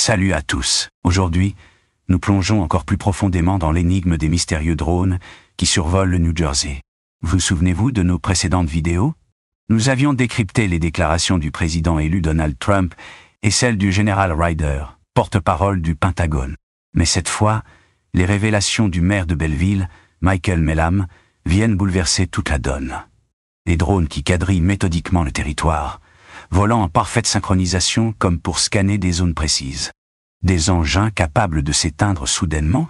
Salut à tous. Aujourd'hui, nous plongeons encore plus profondément dans l'énigme des mystérieux drones qui survolent le New Jersey. Vous souvenez-vous de nos précédentes vidéos? Nous avions décrypté les déclarations du président élu Donald Trump et celles du général Ryder, porte-parole du Pentagone. Mais cette fois, les révélations du maire de Belleville, Michael Melham, viennent bouleverser toute la donne. Les drones qui quadrillent méthodiquement le territoire, volant en parfaite synchronisation comme pour scanner des zones précises. Des engins capables de s'éteindre soudainement,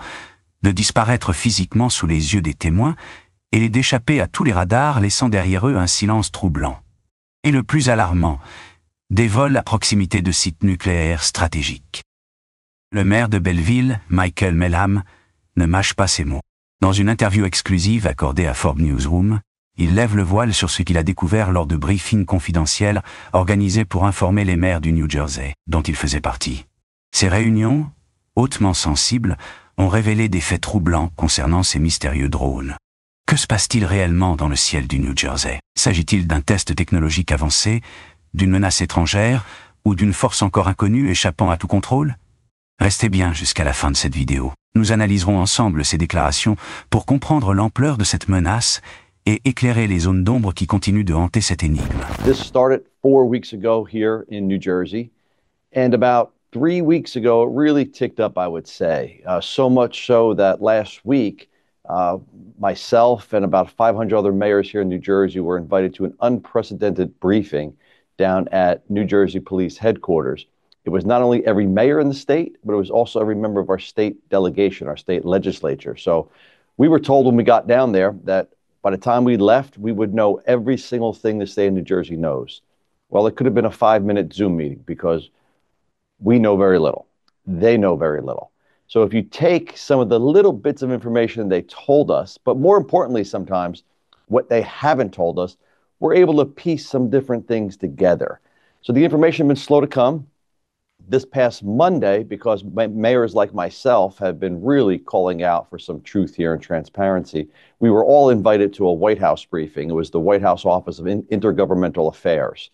de disparaître physiquement sous les yeux des témoins et d'échapper à tous les radars, laissant derrière eux un silence troublant. Et le plus alarmant, des vols à proximité de sites nucléaires stratégiques. Le maire de Belleville, Michael Melham, ne mâche pas ses mots. Dans une interview exclusive accordée à Forbes Newsroom, il lève le voile sur ce qu'il a découvert lors de briefings confidentiels organisés pour informer les maires du New Jersey, dont il faisait partie. Ces réunions, hautement sensibles, ont révélé des faits troublants concernant ces mystérieux drones. Que se passe-t-il réellement dans le ciel du New Jersey? S'agit-il d'un test technologique avancé, d'une menace étrangère ou d'une force encore inconnue échappant à tout contrôle? Restez bien jusqu'à la fin de cette vidéo. Nous analyserons ensemble ces déclarations pour comprendre l'ampleur de cette menace et éclairer les zones d'ombre qui continuent de hanter cette énigme. This started 4 weeks ago here in New Jersey, and about 3 weeks ago, it really ticked up, I would say. So much so that last week, myself and about 500 other mayors here in New Jersey were invited to an unprecedented briefing down at New Jersey Police Headquarters. It was not only every mayor in the state, but it was also every member of our state delegation, our state legislature. So we were told when we got down there that by the time we left, we would know every single thing the state of New Jersey knows. Well, it could have been a 5-minute Zoom meeting because we know very little. They know very little. So if you take some of the little bits of information they told us, but more importantly, sometimes what they haven't told us, we're able to piece some different things together. So the information has been slow to come. This past Monday, because mayors like myself have been really calling out for some truth here and transparency, we were all invited to a White House briefing. It was the White House Office of Intergovernmental Affairs.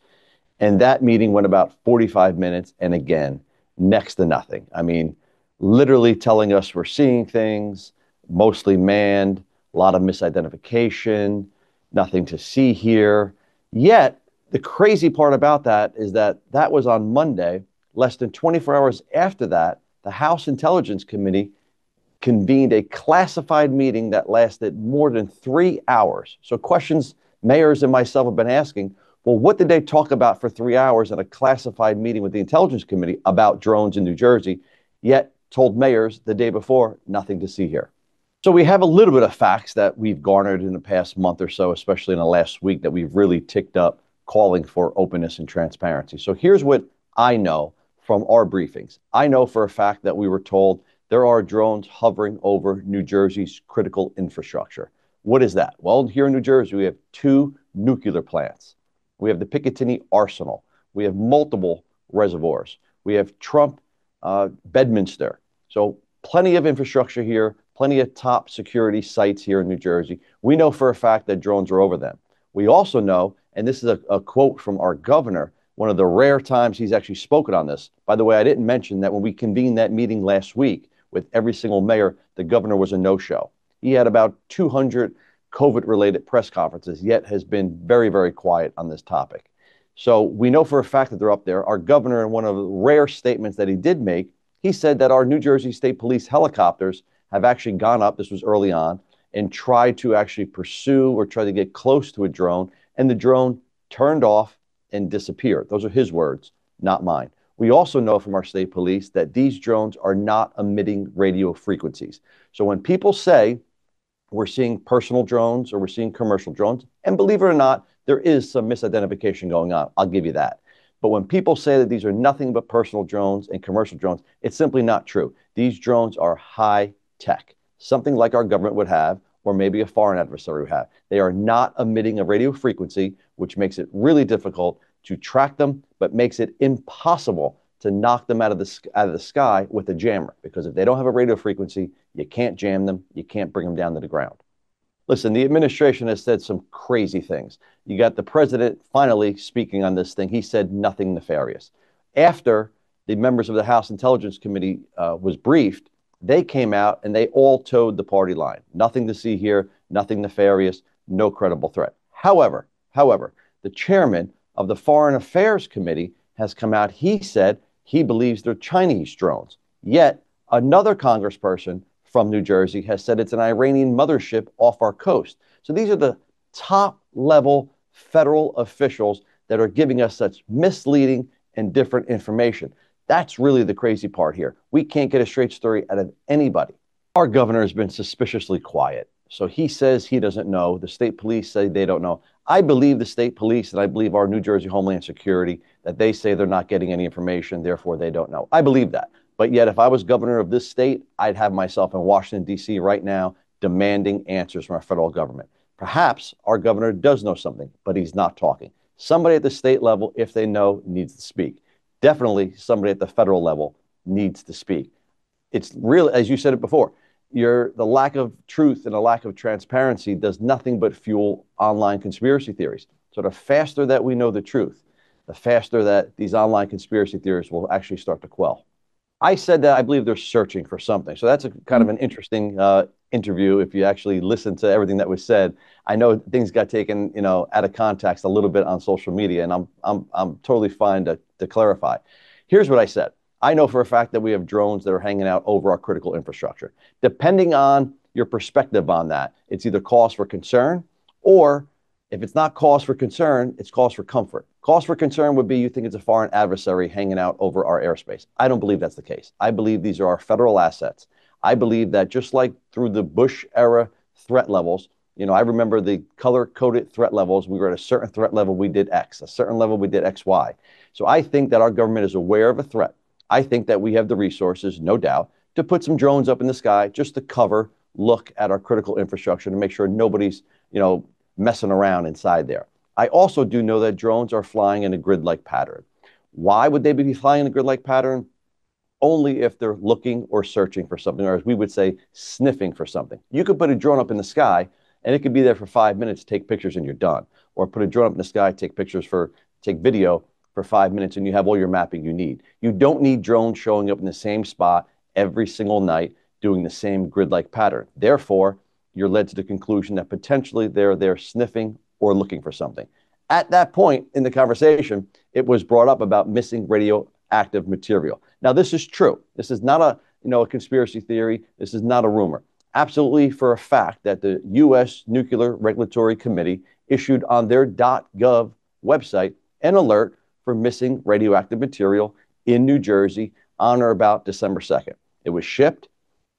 And that meeting went about 45 minutes, and again, next to nothing. I mean, literally telling us we're seeing things, mostly manned, a lot of misidentification, nothing to see here. Yet, the crazy part about that is that that was on Monday. Less than 24 hours after that, the House Intelligence Committee convened a classified meeting that lasted more than 3 hours. So questions mayors and myself have been asking, well, what did they talk about for 3 hours at a classified meeting with the Intelligence Committee about drones in New Jersey, yet told mayors the day before, nothing to see here. So we have a little bit of facts that we've garnered in the past month or so, especially in the last week, that we've really ticked up calling for openness and transparency. So here's what I know from our briefings. I know for a fact that we were told there are drones hovering over New Jersey's critical infrastructure. What is that? Well, here in New Jersey, we have 2 nuclear plants. We have the Picatinny Arsenal. We have multiple reservoirs. We have Trump Bedminster. So plenty of infrastructure here, plenty of top security sites here in New Jersey. We know for a fact that drones are over them. We also know, and this is a quote from our governor, one of the rare times he's actually spoken on this. By the way, I didn't mention that when we convened that meeting last week with every single mayor, the governor was a no-show. He had about 200 COVID-related press conferences, yet has been very, very quiet on this topic. So we know for a fact that they're up there. Our governor, in one of the rare statements that he did make, he said that our New Jersey State Police helicopters have actually gone up, this was early on, and tried to actually pursue or try to get close to a drone, and the drone turned off and disappear. Those are his words, not mine. We also know from our state police that these drones are not emitting radio frequencies. So when people say we're seeing personal drones or we're seeing commercial drones, and believe it or not, there is some misidentification going on. I'll give you that. But when people say that these are nothing but personal drones and commercial drones, it's simply not true. These drones are high tech, something like our government would have, or maybe a foreign adversary would have. They are not emitting a radio frequency, which makes it really difficult to track them, but makes it impossible to knock them out of the sky with a jammer. Because if they don't have a radio frequency, you can't jam them, you can't bring them down to the ground. Listen, the administration has said some crazy things. You got the president finally speaking on this thing. He said nothing nefarious. After the members of the House Intelligence Committee was briefed, they came out and they all towed the party line. Nothing to see here, nothing nefarious, no credible threat. However, the chairman of the Foreign Affairs Committee has come out. He said he believes they're Chinese drones. Yet another congressperson from New Jersey has said it's an Iranian mothership off our coast. So these are the top level federal officials that are giving us such misleading and different information. That's really the crazy part here. We can't get a straight story out of anybody. Our governor has been suspiciously quiet. So he says he doesn't know. The state police say they don't know. I believe the state police and I believe our New Jersey Homeland Security that they say they're not getting any information, therefore they don't know. I believe that. But yet, if I was governor of this state, I'd have myself in Washington, D.C. right now demanding answers from our federal government. Perhaps our governor does know something, but he's not talking. Somebody at the state level, if they know, needs to speak. Definitely somebody at the federal level needs to speak. It's really, as you said it before, the lack of truth and the lack of transparency does nothing but fuel online conspiracy theories. So the faster that we know the truth, the faster that these online conspiracy theories will actually start to quell. I said that I believe they're searching for something. So that's a kind of an interesting interview. If you actually listen to everything that was said, I know things got taken, out of context a little bit on social media, and I'm totally fine to clarify. Here's what I said. I know for a fact that we have drones that are hanging out over our critical infrastructure. Depending on your perspective on that, it's either cause for concern, or if it's not cause for concern, it's cause for comfort. Cause for concern would be you think it's a foreign adversary hanging out over our airspace. I don't believe that's the case. I believe these are our federal assets. I believe that just like through the Bush era threat levels, I remember the color-coded threat levels. We were at a certain threat level, we did X. A certain level, we did X, Y. So I think that our government is aware of a threat. I think that we have the resources, no doubt, to put some drones up in the sky just to look at our critical infrastructure to make sure nobody's, messing around inside there. I also do know that drones are flying in a grid-like pattern. Why would they be flying in a grid-like pattern? Only if they're looking or searching for something, or as we would say, sniffing for something. You could put a drone up in the sky, and it could be there for 5 minutes, take pictures, and you're done. Or put a drone up in the sky, take video for 5 minutes, and you have all your mapping you need. You don't need drones showing up in the same spot every single night doing the same grid-like pattern. Therefore, you're led to the conclusion that potentially they're there sniffing or looking for something. At that point in the conversation, it was brought up about missing radioactive material. Now, this is true. This is not a conspiracy theory. This is not a rumor. Absolutely for a fact that the U.S. Nuclear Regulatory Committee issued on their .gov website an alert for missing radioactive material in New Jersey on or about December 2nd. It was shipped,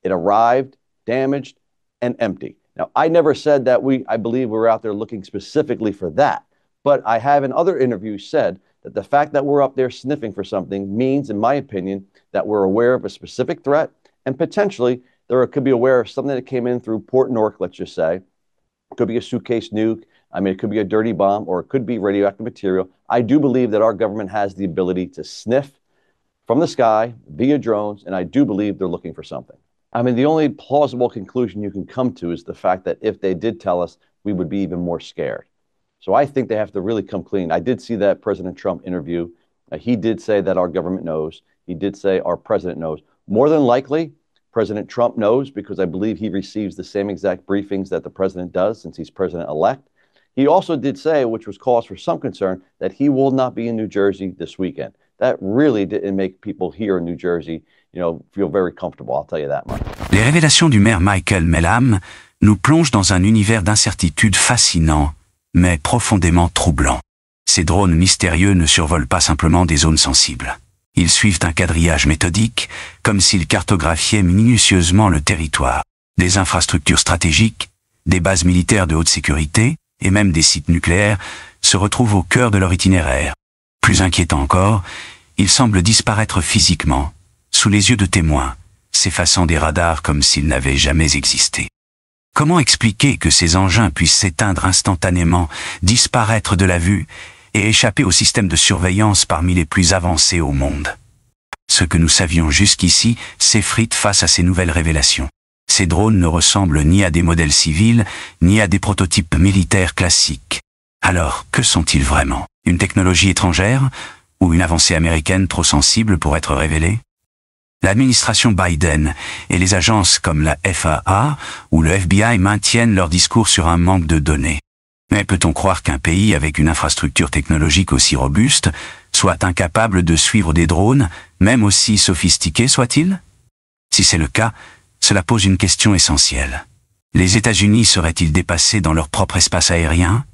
it arrived, damaged, and empty. Now, I never said that I believe we're out there looking specifically for that, but I have in other interviews said that the fact that we're up there sniffing for something means, in my opinion, that we're aware of a specific threat, and potentially could be aware of something that came in through Port Newark, let's just say. It could be a suitcase nuke. It could be a dirty bomb, or it could be radioactive material. I do believe that our government has the ability to sniff from the sky via drones, and I do believe they're looking for something. The only plausible conclusion you can come to is the fact that if they did tell us, we would be even more scared. So I think they have to really come clean. I did see that President Trump interview. He did say that our government knows. He did say our president knows. More than likely, President Trump knows because I believe he receives the same exact briefings that the president does since he's president-elect. He also did say, which was cause for some concern, that he will not be in New Jersey this weekend. That really didn't make people here in New Jersey, feel very comfortable, I'll tell you that much. Les révélations du maire Michael Melham nous plongent dans un univers d'incertitude fascinant, mais profondément troublant. Ces drones mystérieux ne survolent pas simplement des zones sensibles. Ils suivent un quadrillage méthodique, comme s'ils cartographiaient minutieusement le territoire. Des infrastructures stratégiques, des bases militaires de haute sécurité, et même des sites nucléaires, se retrouvent au cœur de leur itinéraire. Plus inquiétant encore, ils semblent disparaître physiquement, sous les yeux de témoins, s'effaçant des radars comme s'ils n'avaient jamais existé. Comment expliquer que ces engins puissent s'éteindre instantanément, disparaître de la vue et échapper au système de surveillance parmi les plus avancés au monde? Ce que nous savions jusqu'ici s'effrite face à ces nouvelles révélations. Ces drones ne ressemblent ni à des modèles civils, ni à des prototypes militaires classiques. Alors, que sont-ils vraiment? Une technologie étrangère? Ou une avancée américaine trop sensible pour être révélée? L'administration Biden et les agences comme la FAA ou le FBI maintiennent leur discours sur un manque de données. Mais peut-on croire qu'un pays avec une infrastructure technologique aussi robuste soit incapable de suivre des drones, même aussi sophistiqués soient-ils? Si c'est le cas, cela pose une question essentielle. Les États-Unis seraient-ils dépassés dans leur propre espace aérien?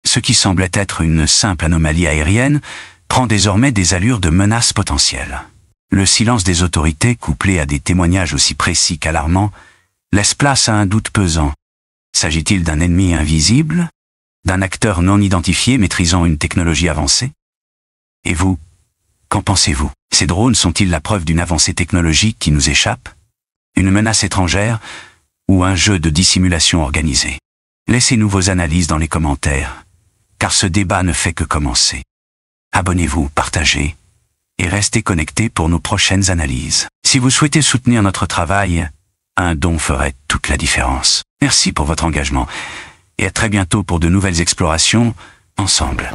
Ce qui semblait être une simple anomalie aérienne prend désormais des allures de menace potentielle. Le silence des autorités, couplé à des témoignages aussi précis qu'alarmants, laisse place à un doute pesant. S'agit-il d'un ennemi invisible? D'un acteur non identifié maîtrisant une technologie avancée? Et vous, qu'en pensez-vous? Ces drones sont-ils la preuve d'une avancée technologique qui nous échappe? Une menace étrangère ou un jeu de dissimulation organisé? Laissez-nous vos analyses dans les commentaires, car ce débat ne fait que commencer. Abonnez-vous, partagez et restez connectés pour nos prochaines analyses. Si vous souhaitez soutenir notre travail, un don ferait toute la différence. Merci pour votre engagement et à très bientôt pour de nouvelles explorations ensemble.